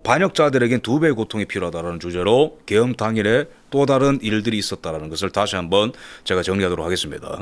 반역자들에겐 2배의 고통이 필요하다는 주제로 계엄 당일에 또 다른 일들이 있었다는 것을 다시 한번 제가 정리하도록 하겠습니다.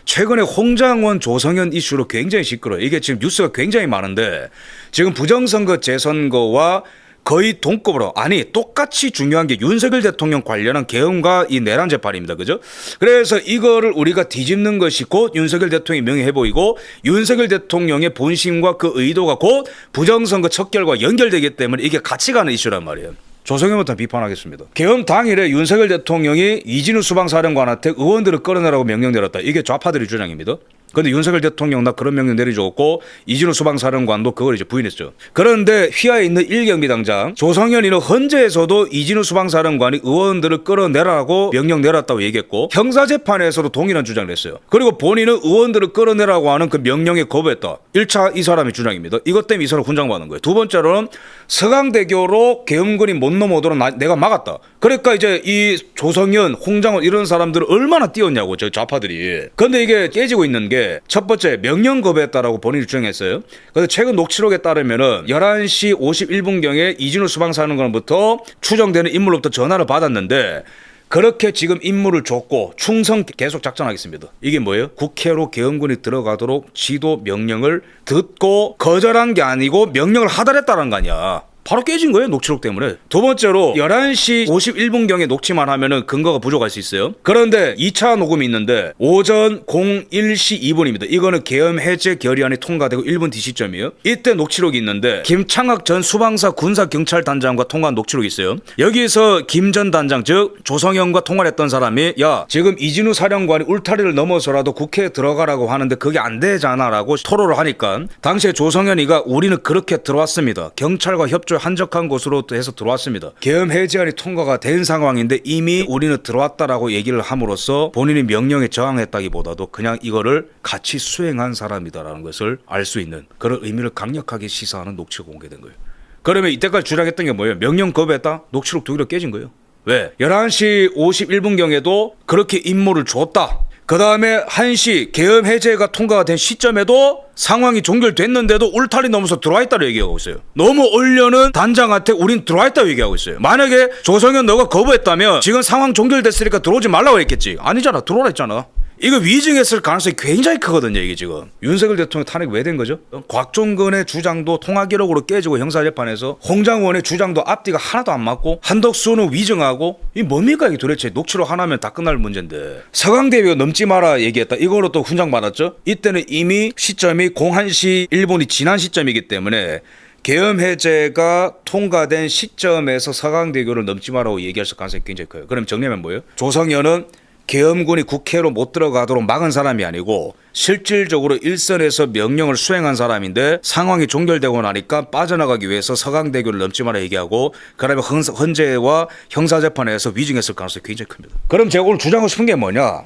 최근에 홍장원, 조성현 이슈로 굉장히 시끄러워요. 이게 지금 뉴스가 굉장히 많은데 지금 부정선거 재선거와 거의 동급으로, 아니 똑같이 중요한 게 윤석열 대통령 관련한 계엄과 이 내란 재판입니다. 그죠? 그래서 이거를 우리가 뒤집는 것이 곧 윤석열 대통령의 명예해 보이고 윤석열 대통령의 본심과 그 의도가 곧 부정선거 척결과 연결되기 때문에 이게 같이 가는 이슈란 말이에요. 조성현부터 비판하겠습니다. 계엄 당일에 윤석열 대통령이 이진우 수방사령관한테 의원들을 끌어내라고 명령 내렸다. 이게 좌파들의 주장입니다. 그런데 윤석열 대통령 나 그런 명령 내려줬고 이진우 수방사령관도 그걸 이제 부인했죠. 그런데 휘하에 있는 일경비당장 조성현이는 헌재에서도 이진우 수방사령관이 의원들을 끌어내라고 명령 내렸다고 얘기했고 형사재판에서도 동일한 주장을 했어요. 그리고 본인은 의원들을 끌어내라고 하는 그 명령에 거부했다. 1차 이 사람의 주장입니다. 이것 때문에 이 사람 훈장받는 거예요. 두 번째로는 서강대교로 계엄군이 못 넘어오도록 내가 막았다. 그러니까 이제 이 조성현, 홍장원 이런 사람들을 얼마나 띄웠냐고 저 좌파들이. 그런데 이게 깨지고 있는 게 첫 번째 명령 거부했다라고 본인이 주장했어요. 그래서 최근 녹취록에 따르면은 11시 51분경에 이진우 수방사령관부터 추정되는 인물로부터 전화를 받았는데 그렇게 지금 임무를 줬고 충성 계속 작전하겠습니다. 이게 뭐예요? 국회로 계엄군이 들어가도록 지도 명령을 듣고 거절한 게 아니고 명령을 하달했다는 거 아니야. 바로 깨진 거예요. 녹취록 때문에. 두 번째로 11시 51분경에 녹취만 하면은 근거가 부족할 수 있어요. 그런데 2차 녹음이 있는데 오전 01시 2분입니다. 이거는 계엄 해제 결의안이 통과되고 1분 뒤 시점이에요. 이때 녹취록이 있는데 김창학 전 수방사 군사경찰단장과 통화한 녹취록이 있어요. 여기서 김 전 단장 즉 조성현과 통화를 했던 사람이 야 지금 이진우 사령관이 울타리를 넘어서라도 국회에 들어가라고 하는데 그게 안 되잖아 라고 토로를 하니까 당시에 조성현이가 우리는 그렇게 들어왔습니다. 경찰과 협조 한적한 곳으로 해서 들어왔습니다. 계엄 해제안이 통과가 된 상황인데 이미 우리는 들어왔다라고 얘기를 함으로써 본인이 명령에 저항했다기보다도 그냥 이거를 같이 수행한 사람이다라는 것을 알 수 있는 그런 의미를 강력하게 시사하는 녹취가 공개된 거예요. 그러면 이때까지 주장했던 게 뭐예요? 명령 거부했다? 녹취록 두 개로 깨진 거예요. 왜? 11시 51분경에도 그렇게 임무를 줬다. 그 다음에 1시 계엄 해제가 통과가 된 시점에도 상황이 종결됐는데도 울타리 넘어서 들어와 있다고 얘기하고 있어요. 너무 올려는 단장한테 우린 들어와 있다고 얘기하고 있어요. 만약에 조성현 너가 거부했다면 지금 상황 종결됐으니까 들어오지 말라고 했겠지. 아니잖아. 들어오라 했잖아. 이거 위증했을 가능성이 굉장히 크거든요. 이게 지금 윤석열 대통령 탄핵이 왜 된 거죠? 곽종근의 주장도 통화기록으로 깨지고 형사재판에서 홍장원의 주장도 앞뒤가 하나도 안 맞고 한덕수는 위증하고 이 뭡니까 이게 도대체. 녹취록 하나면 다 끝날 문제인데 서강대비가 넘지 마라 얘기했다. 이거로 또 훈장 받았죠. 이때는 이미 시점이 01시 1분이 지난 시점이기 때문에 계엄 해제가 통과된 시점에서 서강대교를 넘지 마라고 얘기할 가능성이 굉장히 커요. 그럼 정리하면 뭐예요? 조성현은 계엄군이 국회로 못 들어가도록 막은 사람이 아니고 실질적으로 일선에서 명령을 수행한 사람인데 상황이 종결되고 나니까 빠져나가기 위해서 서강대교를 넘지 마라 얘기하고 그다음에 헌재와 형사재판에서 위증했을 가능성이 굉장히 큽니다. 그럼 제가 오늘 주장하고 싶은 게 뭐냐?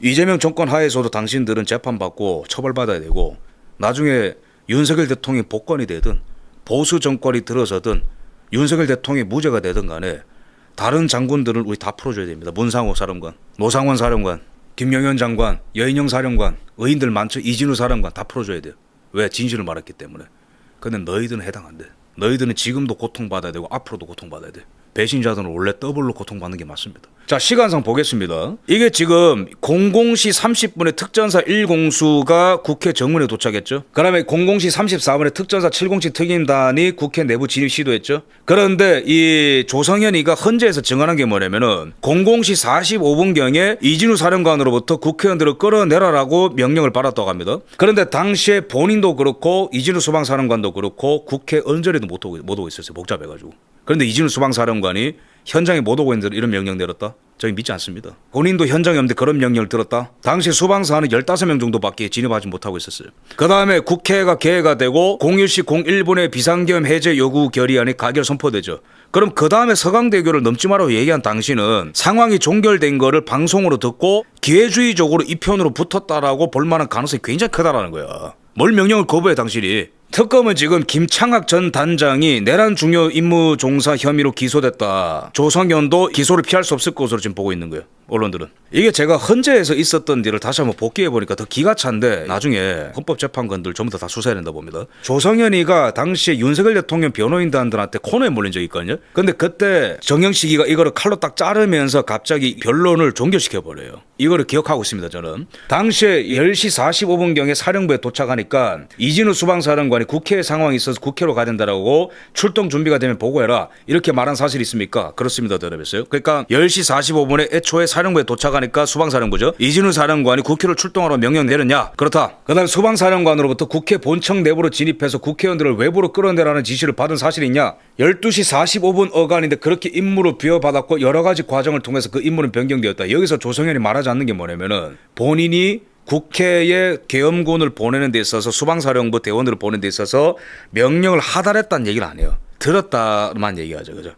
이재명 정권 하에서도 당신들은 재판받고 처벌받아야 되고 나중에 윤석열 대통령이 복권이 되든 보수 정권이 들어서든 윤석열 대통령이 무죄가 되든 간에 다른 장군들은 우리 다 풀어줘야 됩니다. 문상호 사령관, 노상원 사령관, 김영현 장관, 여인영 사령관, 의인들 많죠. 이진우 사령관 다 풀어줘야 돼요. 왜? 진실을 말했기 때문에. 근데 너희들은 해당 안 돼. 너희들은 지금도 고통받아야 되고 앞으로도 고통받아야 돼. 배신자들은 원래 더블로 고통받는 게 맞습니다. 자, 시간상 보겠습니다. 이게 지금 00시 30분에 특전사 1공수가 국회 정문에 도착했죠. 그 다음에 00시 34분에 특전사 707 특임단이 국회 내부 진입 시도했죠. 그런데 이 조성현이가 헌재에서 증언한 게 뭐냐면은 00시 45분경에 이진우 사령관으로부터 국회의원들을 끌어내라라고 명령을 받았다고 합니다. 그런데 당시에 본인도 그렇고 이진우 수방사령관도 그렇고 국회 언저리도 못 오고 있었어요. 복잡해가지고. 그런데 이진우 수방사령관이 현장에 못 오고 있는데 이런 명령 내렸다? 저희 믿지 않습니다. 본인도 현장에 없는데 그런 명령을 들었다? 당시 수방사는 15명 정도밖에 진입하지 못하고 있었어요. 그 다음에 국회가 개회가 되고 01시 01분에 비상계엄 해제 요구 결의안이 가결 선포되죠. 그럼 그 다음에 서강대교를 넘지 마라고 얘기한 당신은 상황이 종결된 거를 방송으로 듣고 기회주의적으로 이 편으로 붙었다라고 볼 만한 가능성이 굉장히 크다라는 거야. 뭘 명령을 거부해 당신이. 특검은 지금 김창학 전 단장이 내란 중요 임무 종사 혐의로 기소됐다. 조성현도 기소를 피할 수 없을 것으로 지금 보고 있는 거예요. 언론들은. 이게 제가 헌재에서 있었던 일을 다시 한번 복귀해 보니까 더 기가 찬데 나중에 헌법재판관들 전부 다 수사해야 된다 봅니다. 조성현이가 당시에 윤석열 대통령 변호인단들한테 코너에 몰린 적이 있거든요. 근데 그때 정영식이가 이거를 칼로 딱 자르면서 갑자기 변론을 종결시켜 버려요. 이거를 기억하고 있습니다. 저는 당시에 10시 45분경에 사령부에 도착하니까 이진우 수방사령관이 국회 상황이 있어서 국회로 가야 된다라고 출동 준비가 되면 보고해라 이렇게 말한 사실이 있습니까? 그렇습니다. 대답했어요. 그러니까 10시 45분에 애초에 사령부에 도착하니까 수방사령부죠. 이진우 사령관이 국회로 출동하러 명령 내렸냐? 그렇다. 그다음 수방사령관으로부터 국회 본청 내부로 진입해서 국회의원들을 외부로 끌어내라는 지시를 받은 사실이 있냐? 12시 45분 어간인데 그렇게 임무를 부여받았고 여러 가지 과정을 통해서 그 임무는 변경되었다. 여기서 조성현이 말하지 않는 게 뭐냐면은 본인이 국회에 계엄군을 보내는 데 있어서 수방사령부 대원들을 보내는 데 있어서 명령을 하달했다는 얘기를 안 해요. 들었다만 얘기하죠. 그죠?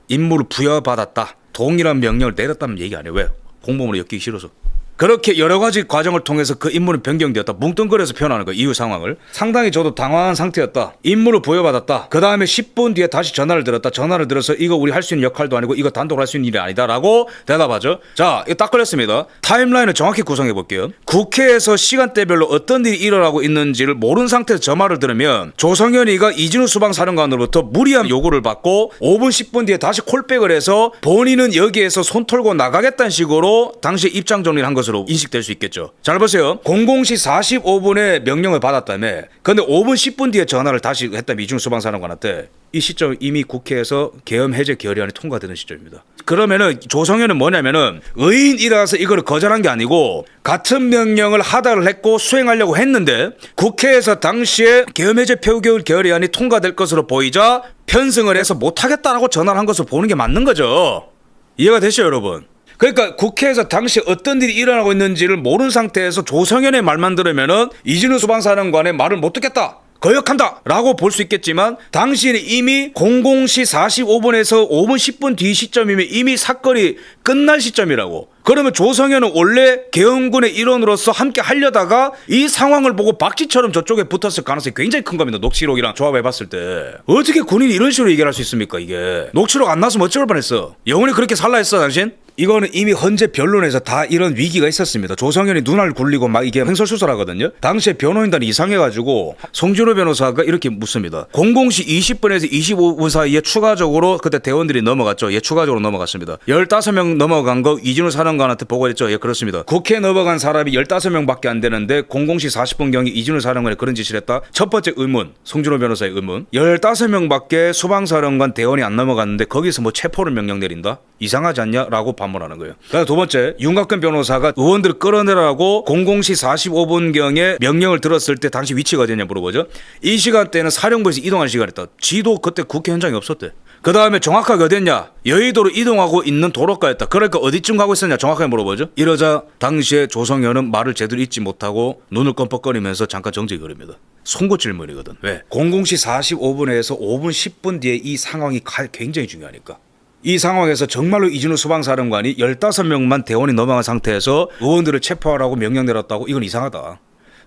임무를 부여받았다. 동일한 명령을 내렸다는 얘기 안 해요. 왜? 공범으로 엮이기 싫어서. 그렇게 여러 가지 과정을 통해서 그 임무는 변경되었다. 뭉뚱그려서 표현하는 거예요. 이후 상황을. 상당히 저도 당황한 상태였다. 임무를 부여받았다. 그 다음에 10분 뒤에 다시 전화를 들었다. 전화를 들어서 이거 우리 할 수 있는 역할도 아니고 이거 단독으로 할 수 있는 일이 아니다 라고 대답하죠. 자, 이거 딱 걸렸습니다. 타임라인을 정확히 구성해 볼게요. 국회에서 시간대별로 어떤 일이 일어나고 있는지를 모르는 상태에서 저 말을 들으면 조성현이가 이진우 수방사령관으로부터 무리한 요구를 받고 5분 10분 뒤에 다시 콜백을 해서 본인은 여기에서 손 털고 나가겠다는 식으로 당시 입장 정리를 한 것으로 인식될 수 있겠죠. 잘 보세요. 00시 45분에 명령을 받았다며. 근데 5분 10분 뒤에 전화를 다시 했다며 이진우 수방사령관한테. 이 시점 이미 국회에서 계엄 해제 결의안이 통과되는 시점입니다. 그러면은 조성현은 뭐냐면은 의인이라서 이걸 거절한 게 아니고 같은 명령을 하달을 했고 수행하려고 했는데 국회에서 당시에 계엄 해제 표결 결의안이 통과될 것으로 보이자 편승을 해서 못하겠다라고 전화를 한 것으로 보는 게 맞는 거죠. 이해가 되시죠, 여러분? 그러니까 국회에서 당시 어떤 일이 일어나고 있는지를 모르는 상태에서 조성현의 말만 들으면은 이진우 수방사령관의 말을 못 듣겠다. 거역한다 라고 볼 수 있겠지만 당시에는 이미 00시 45분에서 5분 10분 뒤 시점이면 이미 사건이 끝날 시점이라고. 그러면 조성현은 원래 계엄군의 일원으로서 함께 하려다가 이 상황을 보고 박쥐처럼 저쪽에 붙었을 가능성이 굉장히 큰 겁니다. 녹취록이랑 조합해봤을 때. 어떻게 군인이 이런 식으로 얘기를 할 수 있습니까 이게. 녹취록 안 나왔으면 어쩔 뻔했어. 영원히 그렇게 살라 했어 당신? 이거는 이미 헌재 변론에서 다 이런 위기가 있었습니다. 조성현이 눈알 굴리고 막 이게 횡설수설하거든요. 당시에 변호인단이 이상해가지고 송준호 변호사가 이렇게 묻습니다. 00시 20분에서 25분 사이에 추가적으로 그때 대원들이 넘어갔죠. 예, 추가적으로 넘어갔습니다. 15명 넘어간 거 이진우 사령관한테 보고했죠. 예, 그렇습니다. 국회에 넘어간 사람이 15명밖에 안 되는데 00시 40분경에 이진우 사령관이 그런 지시를 했다. 첫 번째 의문, 송준호 변호사의 의문. 15명밖에 수방사령관 대원이 안 넘어갔는데 거기서 뭐 체포를 명령 내린다? 이상하지 않냐? 라고 반문하는 거예요. 그다음 두 번째, 윤곽근 변호사가 의원들을 끌어내라고 00시 45분경에 명령을 들었을 때 당시 위치가 어디냐 물어보죠. 이 시간대는 사령부에서 이동할 시간이었다. 지도 그때 국회 현장에 없었대. 그 다음에 정확하게 어디였냐? 여의도로 이동하고 있는 도로가였다. 그러니까 어디쯤 가고 있었냐 정확하게 물어보죠. 이러자 당시에 조성현은 말을 제대로 잊지 못하고 눈을 껌뻑거리면서 잠깐 정적이 흐릅니다. 송구 질문이거든. 왜? 00시 45분에서 5분 10분 뒤에 이 상황이 굉장히 중요하니까. 이 상황에서 정말로 이진우 수방사령관이 15명만 대원이 넘어간 상태에서 의원들을 체포하라고 명령 내렸다고? 이건 이상하다.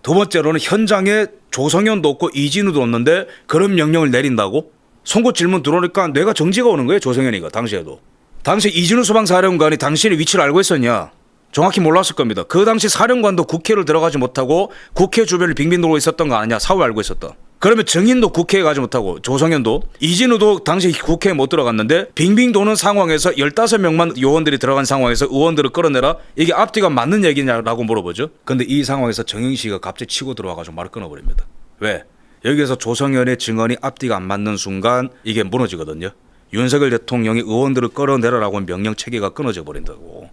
두 번째로는 현장에 조성현도 없고 이진우도 없는데 그런 명령을 내린다고? 송구 질문 들어오니까 뇌가 정지가 오는 거예요. 조성현이가 당시에도. 당시 이진우 수방사령관이 당신의 위치를 알고 있었냐? 정확히 몰랐을 겁니다. 그 당시 사령관도 국회를 들어가지 못하고 국회 주변을 빙빙 돌고 있었던 거 아니냐? 사후 알고 있었다. 그러면 정인도 국회에 가지 못하고 조성현도 이진우도 당시 국회에 못 들어갔는데 빙빙 도는 상황에서 15명만 요원들이 들어간 상황에서 의원들을 끌어내라? 이게 앞뒤가 맞는 얘기냐라고 물어보죠. 근데 이 상황에서 정영식이가 갑자기 치고 들어와가지고 말을 끊어버립니다. 왜? 여기에서 조성현의 증언이 앞뒤가 안 맞는 순간 이게 무너지거든요. 윤석열 대통령이 의원들을 끌어내라라고 명령 체계가 끊어져 버린다고.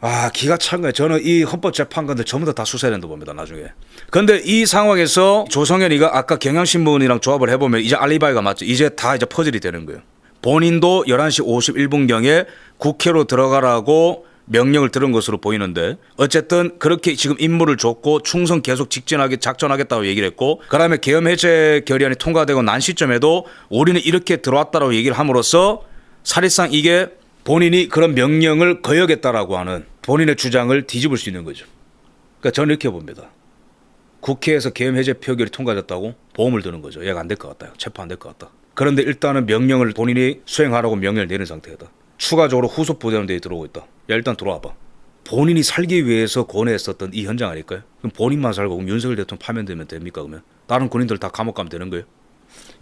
아, 기가 찬 거예요. 저는 이 헌법재판관들 전부 다 수사해야 된다 봅니다, 나중에. 근데 이 상황에서 조성현이가 아까 경향신문이랑 조합을 해보면 이제 알리바이가 맞죠. 이제 다 이제 퍼즐이 되는 거예요. 본인도 11시 51분경에 국회로 들어가라고 명령을 들은 것으로 보이는데 어쨌든 그렇게 지금 임무를 줬고 충성 계속 직진하게 작전하겠다고 얘기를 했고 그다음에 계엄 해제 결의안이 통과되고 난 시점에도 우리는 이렇게 들어왔다라고 얘기를 함으로써 사실상 이게 본인이 그런 명령을 거역했다라고 하는 본인의 주장을 뒤집을 수 있는 거죠. 그러니까 저는 이렇게 봅니다. 국회에서 계엄 해제 표결이 통과됐다고 보험을 드는 거죠. 얘가 안 될 것 같다. 체포 안 될 것 같다. 그런데 일단은 명령을 본인이 수행하라고 명령을 내린 상태다. 추가적으로 후속 부대원들이 들어오고 있다. 야 일단 들어와봐. 본인이 살기 위해서 고뇌했었던 이 현장 아닐까요? 그럼 본인만 살고 그럼 윤석열 대통령 파면되면 됩니까? 그러면 다른 군인들 다 감옥 가면 되는 거예요?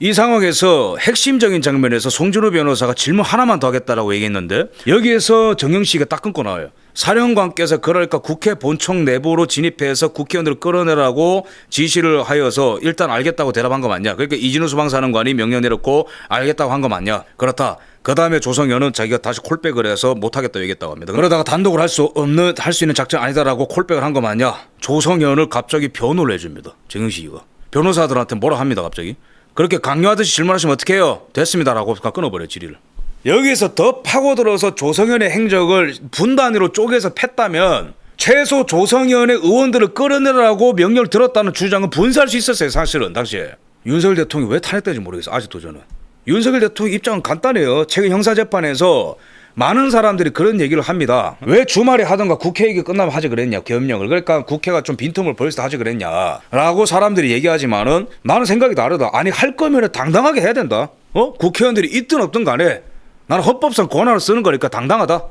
이 상황에서 핵심적인 장면에서 송준호 변호사가 질문 하나만 더 하겠다라고 얘기했는데 여기에서 정영 씨가 딱 끊고 나와요. 사령관께서 그러니까 국회 본청 내부로 진입해서 국회의원들을 끌어내라고 지시를 하여서 일단 알겠다고 대답한 거 맞냐? 그러니까 이진우 수방사령관이 명령 내렸고 알겠다고 한 거 맞냐? 그렇다. 그 다음에 조성현은 자기가 다시 콜백을 해서 못하겠다고 얘기했다고 합니다. 그러다가 단독을 할 수 있는 작전 아니다라고 콜백을 한 거 맞냐? 조성현을 갑자기 변호를 해줍니다. 정영 씨가 변호사들한테 뭐라 합니다. 갑자기. 그렇게 강요하듯이 질문하시면 어떻게 해요? 됐습니다라고 끊어버려요. 질의를. 여기서 더 파고들어서 조성현의 행적을 분단위로 쪼개서 팼다면 최소 조성현의 의원들을 끌어내라고 명령을 들었다는 주장은 분사할 수 있었어요. 사실은 당시에. 윤석열 대통령이 왜 탄핵되는지 모르겠어요. 아직도 저는. 윤석열 대통령 입장은 간단해요. 최근 형사재판에서 많은 사람들이 그런 얘기를 합니다. 왜 주말에 하던가 국회 얘기 끝나면 하지 그랬냐, 계엄령을. 그러니까 국회가 좀 빈틈을 벌써 하지 그랬냐 라고 사람들이 얘기하지만은 나는 생각이 다르다. 아니 할 거면 당당하게 해야 된다. 국회의원들이 있든 없든 간에 나는 헌법상 권한을 쓰는 거니까 당당하다.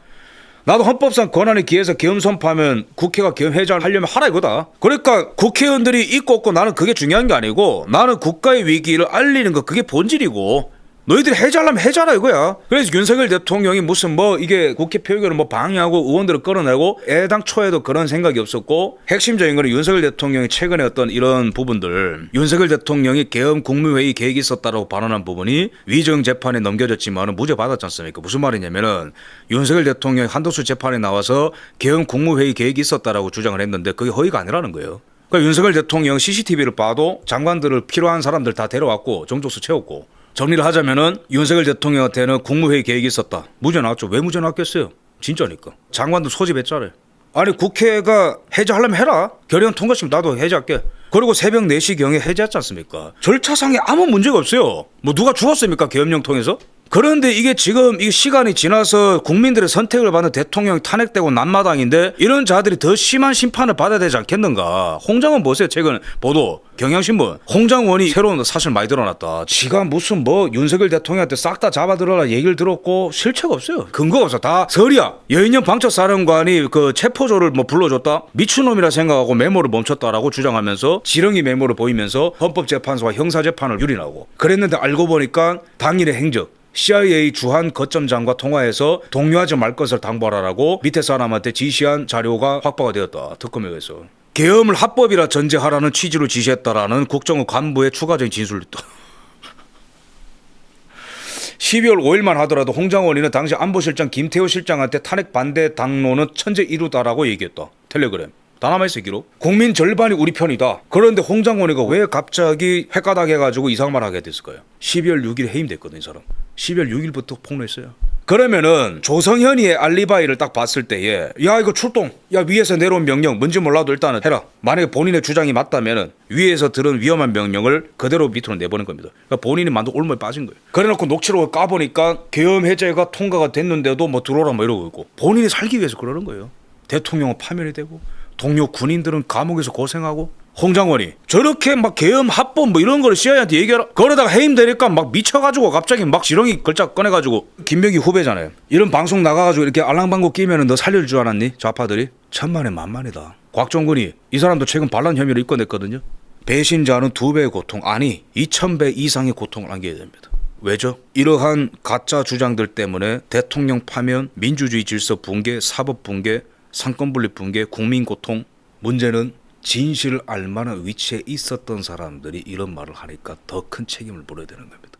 나도 헌법상 권한에 기해서 계엄 선포하면 국회가 계엄 해제를 하려면 하라 이거다. 그러니까 국회의원들이 있고 없고 나는 그게 중요한 게 아니고 나는 국가의 위기를 알리는 거 그게 본질이고 너희들이 해제하려면 해제하라 이거야. 그래서 윤석열 대통령이 무슨 이게 국회 표결을 방해하고 의원들을 끌어내고 애당초에도 그런 생각이 없었고 핵심적인 거는 윤석열 대통령이 최근에 어떤 이런 부분들 윤석열 대통령이 계엄 국무회의 계획이 있었다라고 발언한 부분이 위정 재판에 넘겨졌지만은 무죄 받았지 않습니까? 무슨 말이냐면은 윤석열 대통령이 한덕수 재판에 나와서 계엄 국무회의 계획이 있었다라고 주장을 했는데 그게 허위가 아니라는 거예요. 그러니까 윤석열 대통령 CCTV를 봐도 장관들을 필요한 사람들 다 데려왔고 정족수 채웠고 정리를 하자면은 윤석열 대통령한테는 국무회의 계획이 있었다. 무죄 나왔죠. 왜 무죄 나왔겠어요? 진짜니까. 장관들 소집했잖아요. 아니 국회가 해제하려면 해라. 결의안 통과시키면 나도 해제할게. 그리고 새벽 4시경에 해제했지 않습니까? 절차상에 아무 문제가 없어요. 누가 죽었습니까? 계엄령 통해서? 그런데 이게 지금 이 시간이 지나서 국민들의 선택을 받는 대통령이 탄핵되고 난마당인데 이런 자들이 더 심한 심판을 받아야 되지 않겠는가. 홍장원 보세요. 최근 보도 경향신문 홍장원이 새로운 사실 많이 드러났다. 지가 무슨 윤석열 대통령한테 싹 다 잡아들어라 얘기를 들었고 실체가 없어요. 근거가 없어. 다 설이야. 여인영 방첩사령관이 그 체포조를 불러줬다. 미친놈이라 생각하고 메모를 멈췄다라고 주장하면서 지렁이 메모를 보이면서 헌법재판소와 형사재판을 유린하고 그랬는데 알고 보니까 당일의 행적 CIA 주한 거점장과 통화해서 동요하지 말 것을 당부하라고 밑에 사람한테 지시한 자료가 확보가 되었다. 특검에 의해서. 계엄을 합법이라 전제하라는 취지로 지시했다라는 국정원 간부의 추가적인 진술도 있다. 12월 5일만 하더라도 홍장원이는 당시 안보실장 김태호 실장한테 탄핵 반대 당론은 천재 이루다라고 얘기했다. 텔레그램. 다 남아있어 기록. 국민 절반이 우리 편이다. 그런데 홍장원이가 왜 갑자기 획가닥 해가지고 이상한 말 하게 됐을까요? 12월 6일 해임됐거든 이 사람. 12월 6일부터 폭로했어요. 그러면은 조성현이의 알리바이를 딱 봤을 때에 야 이거 출동 야 위에서 내려온 명령 뭔지 몰라도 일단은 해라. 만약에 본인의 주장이 맞다면은 위에서 들은 위험한 명령을 그대로 밑으로 내보낸 겁니다. 그러니까 본인이 만든 올무에 빠진 거예요. 그래놓고 녹취록을 까보니까 계엄 해제가 통과가 됐는데도 들어오라 이러고 있고 본인이 살기 위해서 그러는 거예요. 대통령은 파면이 되고 동료 군인들은 감옥에서 고생하고 홍장원이 저렇게 계엄 합법 이런 거를 CIA한테 얘기하라. 그러다가 해임되니까 미쳐가지고 갑자기 지렁이 걸작 꺼내가지고 김병기 후배잖아요. 이런 방송 나가가지고 이렇게 알랑방구 끼면은 너 살릴 줄 알았니? 좌파들이? 천만에 만만이다. 곽종근이 이 사람도 최근 반란 혐의를 입건했거든요. 배신자는 2배의 고통 아니 2000배 이상의 고통을 안겨야 됩니다. 왜죠? 이러한 가짜 주장들 때문에 대통령 파면, 민주주의 질서 붕괴, 사법 붕괴, 상권 분립 붕괴, 국민 고통. 문제는 진실을 알 만한 위치에 있었던 사람들이 이런 말을 하니까 더 큰 책임을 물어야 되는 겁니다.